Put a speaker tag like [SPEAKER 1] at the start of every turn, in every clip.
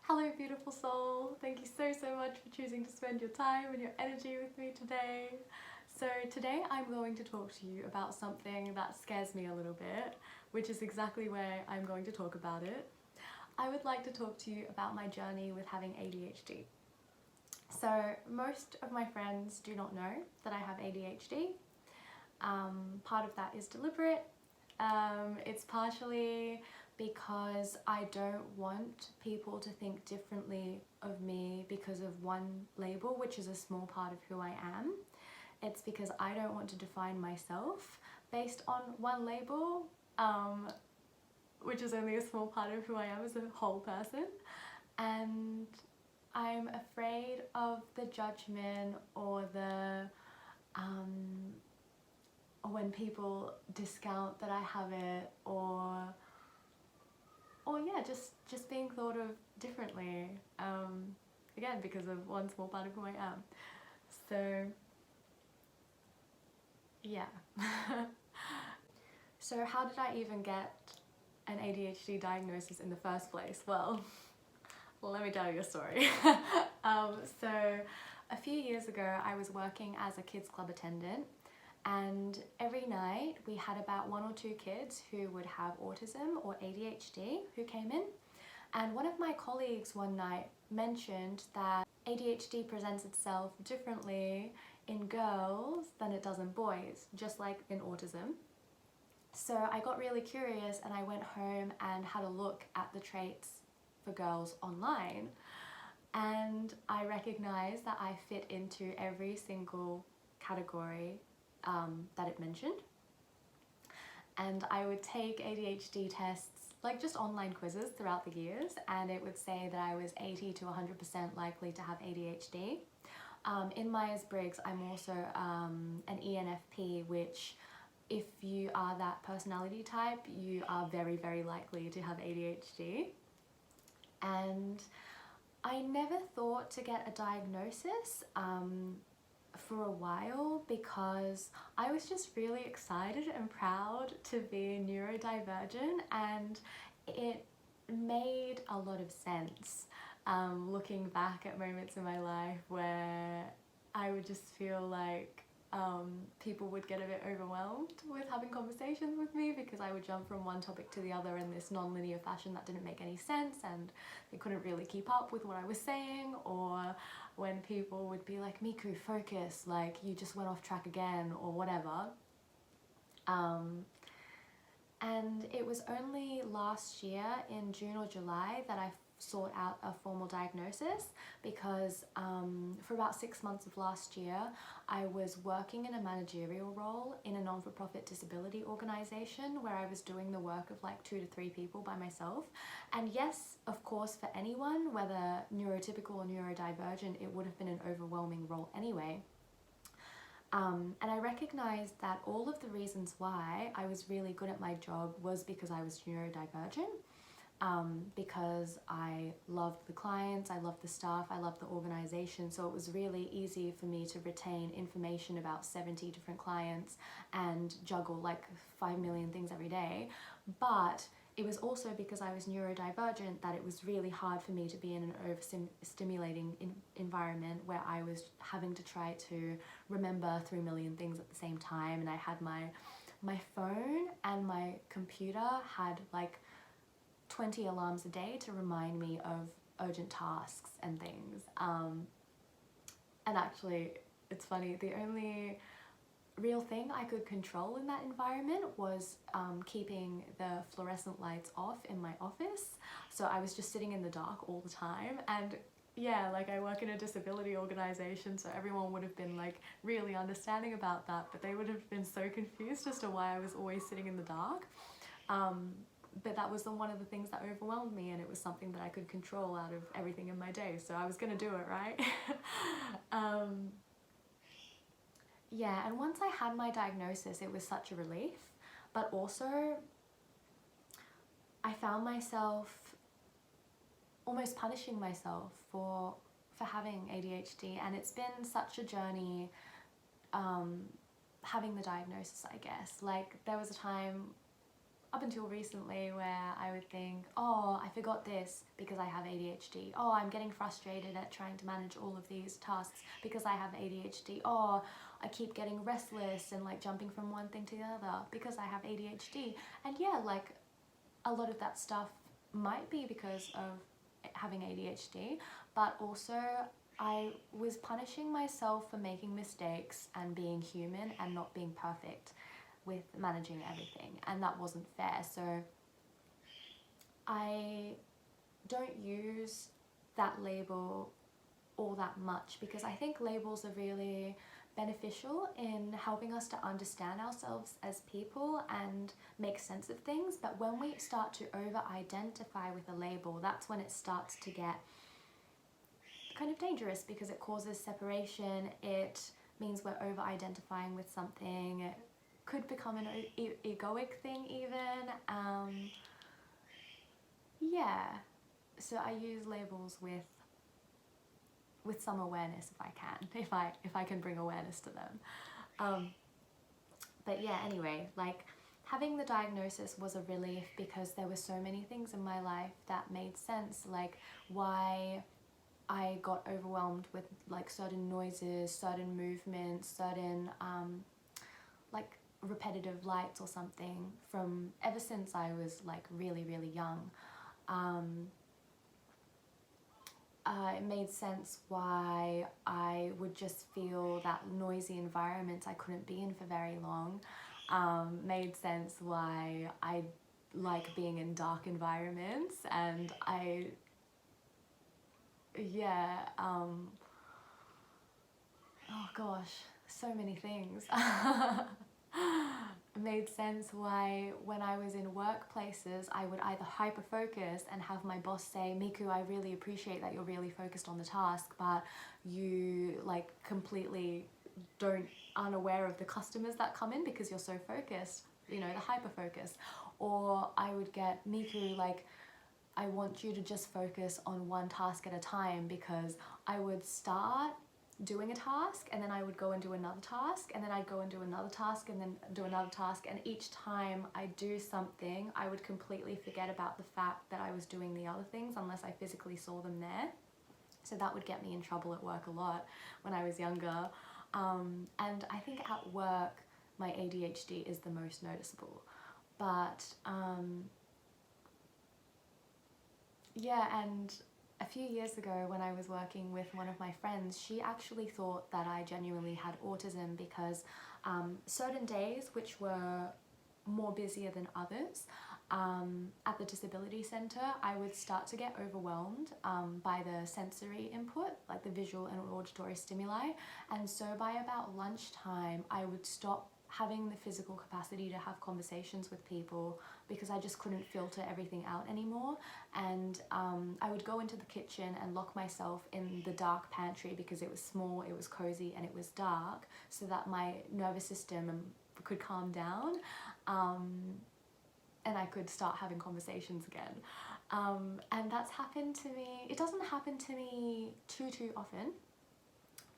[SPEAKER 1] Hello beautiful soul, thank you so much for choosing to spend your time and your energy with me today. So today I'm going to talk to you about something that scares me a little bit, which is exactly where I'm going to talk about it. I would like to talk to you about my journey with having ADHD. So most of my friends do not know that I have ADHD. Part of that is deliberate. It's partially because I don't want people to think differently of me because of one label, which is a small part of who I am. It's because I don't want to define myself based on one label, which is only a small part of who I am as a whole person. And I'm afraid of the judgment or when people discount that I have it, or yeah, just being thought of differently, again because of one small part of who I am. So yeah. So how did I even get an ADHD diagnosis in the first place? Well, let me tell you a story. So a few years ago I was working as a kids club attendant, and every night we had about 1 or 2 kids who would have autism or ADHD who came in. And one of my colleagues one night mentioned that ADHD presents itself differently in girls than it does in boys, just like in autism. So I got really curious and I went home and had a look at the traits for girls online, and I recognized that I fit into every single category that it mentioned. And I would take ADHD tests, like just online quizzes throughout the years, and it would say that I was 80 to 100% likely to have ADHD. In Myers-Briggs, I'm also an ENFP, which if you are that personality type, you are very likely to have ADHD. And I never thought to get a diagnosis for a while because I was just really excited and proud to be neurodivergent, and it made a lot of sense looking back at moments in my life where I would just feel like people would get a bit overwhelmed with having conversations with me because I would jump from one topic to the other in this non-linear fashion that didn't make any sense, and they couldn't really keep up with what I was saying. Or when people would be like, Miku, focus, like you just went off track again, or whatever. And it was only last year in June or July that I sought out a formal diagnosis, because for about 6 months of last year I was working in a managerial role in a non-for-profit disability organisation where I was doing the work of like 2 to 3 people by myself. And yes, of course, for anyone, whether neurotypical or neurodivergent, it would have been an overwhelming role anyway. And I recognized that all of the reasons why I was really good at my job was because I was neurodivergent. Because I loved the clients, I loved the staff, I loved the organization, so it was really easy for me to retain information about 70 different clients and juggle like 5 million things every day. But it was also because I was neurodivergent that it was really hard for me to be in an overstimulating environment where I was having to try to remember 3 million things at the same time. And I had my phone and my computer had like 20 alarms a day to remind me of urgent tasks and things. And actually, it's funny, the only real thing I could control in that environment was keeping the fluorescent lights off in my office. So I was just sitting in the dark all the time. And yeah, like I work in a disability organisation, so everyone would have been like really understanding about that, but they would have been so confused as to why I was always sitting in the dark. But that was one of the things that overwhelmed me, and it was something that I could control out of everything in my day, so I was gonna do it, right? Yeah, and once I had my diagnosis, it was such a relief, but also I found myself almost punishing myself for having ADHD, and it's been such a journey having the diagnosis, I guess. Like there was a time up until recently where I would think, oh, I forgot this because I have ADHD. Oh, I'm getting frustrated at trying to manage all of these tasks because I have ADHD. Oh, I keep getting restless and like jumping from one thing to the other because I have ADHD. And yeah, like a lot of that stuff might be because of having ADHD, but also I was punishing myself for making mistakes and being human and not being perfect with managing everything, and that wasn't fair. So I don't use that label all that much because I think labels are really beneficial in helping us to understand ourselves as people and make sense of things. But when we start to over-identify with a label, that's when it starts to get kind of dangerous because it causes separation. It means we're over-identifying with something. It could become an egoic thing even. Yeah, so I use labels with some awareness if I can, if I can bring awareness to them. But yeah, anyway, like having the diagnosis was a relief because there were so many things in my life that made sense, like why I got overwhelmed with like certain noises, certain movements, certain like repetitive lights or something from ever since I was like really, really young. It made sense why I would just feel that noisy environment I couldn't be in for very long. Made sense why I like being in dark environments, and oh gosh, so many things. Made sense why when I was in workplaces I would either hyper focus and have my boss say, Miku, I really appreciate that you're really focused on the task, but you like completely aren't aware of the customers that come in because you're so focused, you know, the hyper focus. Or I would get, Miku, like I want you to just focus on one task at a time, because I would start doing a task and then I would go and do another task and then I'd go and do another task and then do another task, and each time I do something I would completely forget about the fact that I was doing the other things unless I physically saw them there. So that would get me in trouble at work a lot when I was younger. And I think at work my ADHD is the most noticeable. But yeah, and a few years ago when I was working with one of my friends, she actually thought that I genuinely had autism because certain days which were more busier than others, at the disability centre I would start to get overwhelmed by the sensory input, like the visual and auditory stimuli, and so by about lunchtime I would stop having the physical capacity to have conversations with people because I just couldn't filter everything out anymore. And I would go into the kitchen and lock myself in the dark pantry because it was small, it was cozy, and it was dark, so that my nervous system could calm down, and I could start having conversations again. And that's happened to me. It doesn't happen to me too often,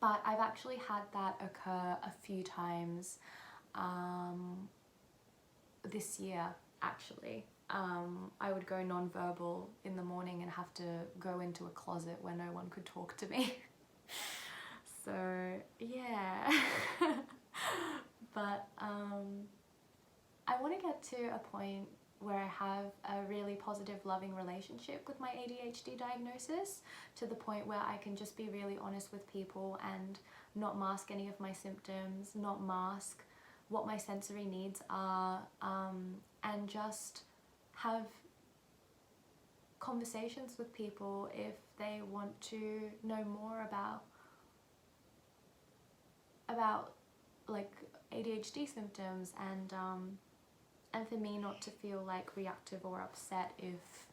[SPEAKER 1] but I've actually had that occur a few times this year, actually. I would go non-verbal in the morning and have to go into a closet where no one could talk to me. So yeah. But I want to get to a point where I have a really positive, loving relationship with my ADHD diagnosis, to the point where I can just be really honest with people and not mask any of my symptoms, not mask what my sensory needs are, and just have conversations with people if they want to know more about like ADHD symptoms, and for me not to feel like reactive or upset if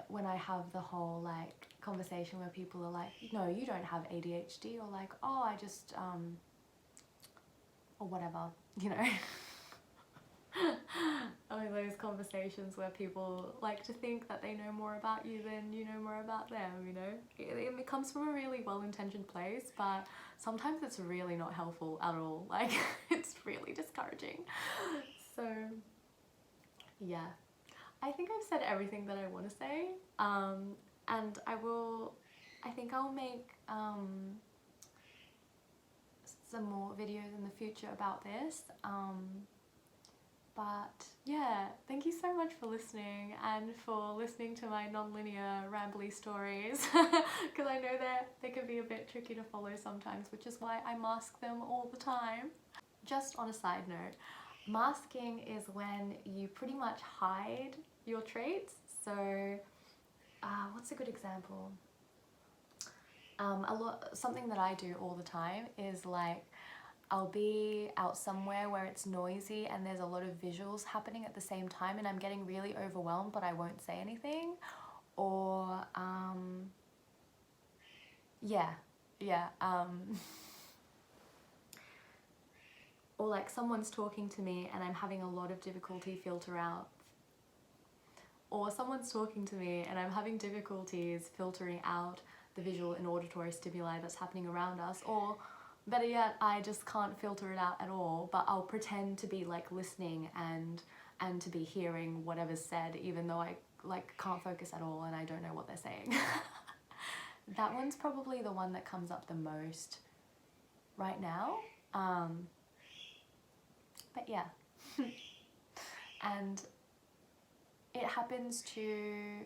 [SPEAKER 1] when I have the whole like conversation where people are like, no, you don't have ADHD, or like, oh, I just or whatever, you know. Only those conversations where people like to think that they know more about you than you know more about them, you know. It comes from a really well-intentioned place, but sometimes it's really not helpful at all. Like, it's really discouraging. So yeah, I think I've said everything that I want to say, and I think I'll make some more videos in the future about this, but yeah, thank you so much for listening and for listening to my non-linear rambly stories, because I know that they can be a bit tricky to follow sometimes, which is why I mask them all the time. Just on a side note, masking is when you pretty much hide your traits. So what's a good example? Something that I do all the time is like, I'll be out somewhere where it's noisy and there's a lot of visuals happening at the same time and I'm getting really overwhelmed, but I won't say anything. Or or like someone's talking to me and I'm having a lot of difficulty or someone's talking to me and I'm having difficulties filtering out the visual and auditory stimuli that's happening around us, or better yet, I just can't filter it out at all, but I'll pretend to be like listening and to be hearing whatever's said, even though I like can't focus at all and I don't know what they're saying. That one's probably the one that comes up the most right now. But yeah. And it happens to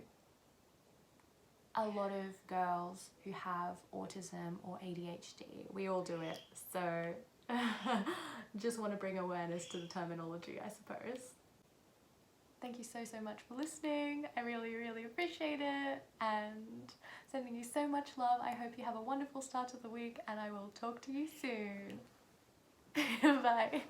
[SPEAKER 1] a lot of girls who have autism or ADHD. We all do it, so just want to bring awareness to the terminology, I suppose. Thank you so much for listening. I really appreciate it, and sending you so much love. I hope you have a wonderful start to the week, and I will talk to you soon. Bye.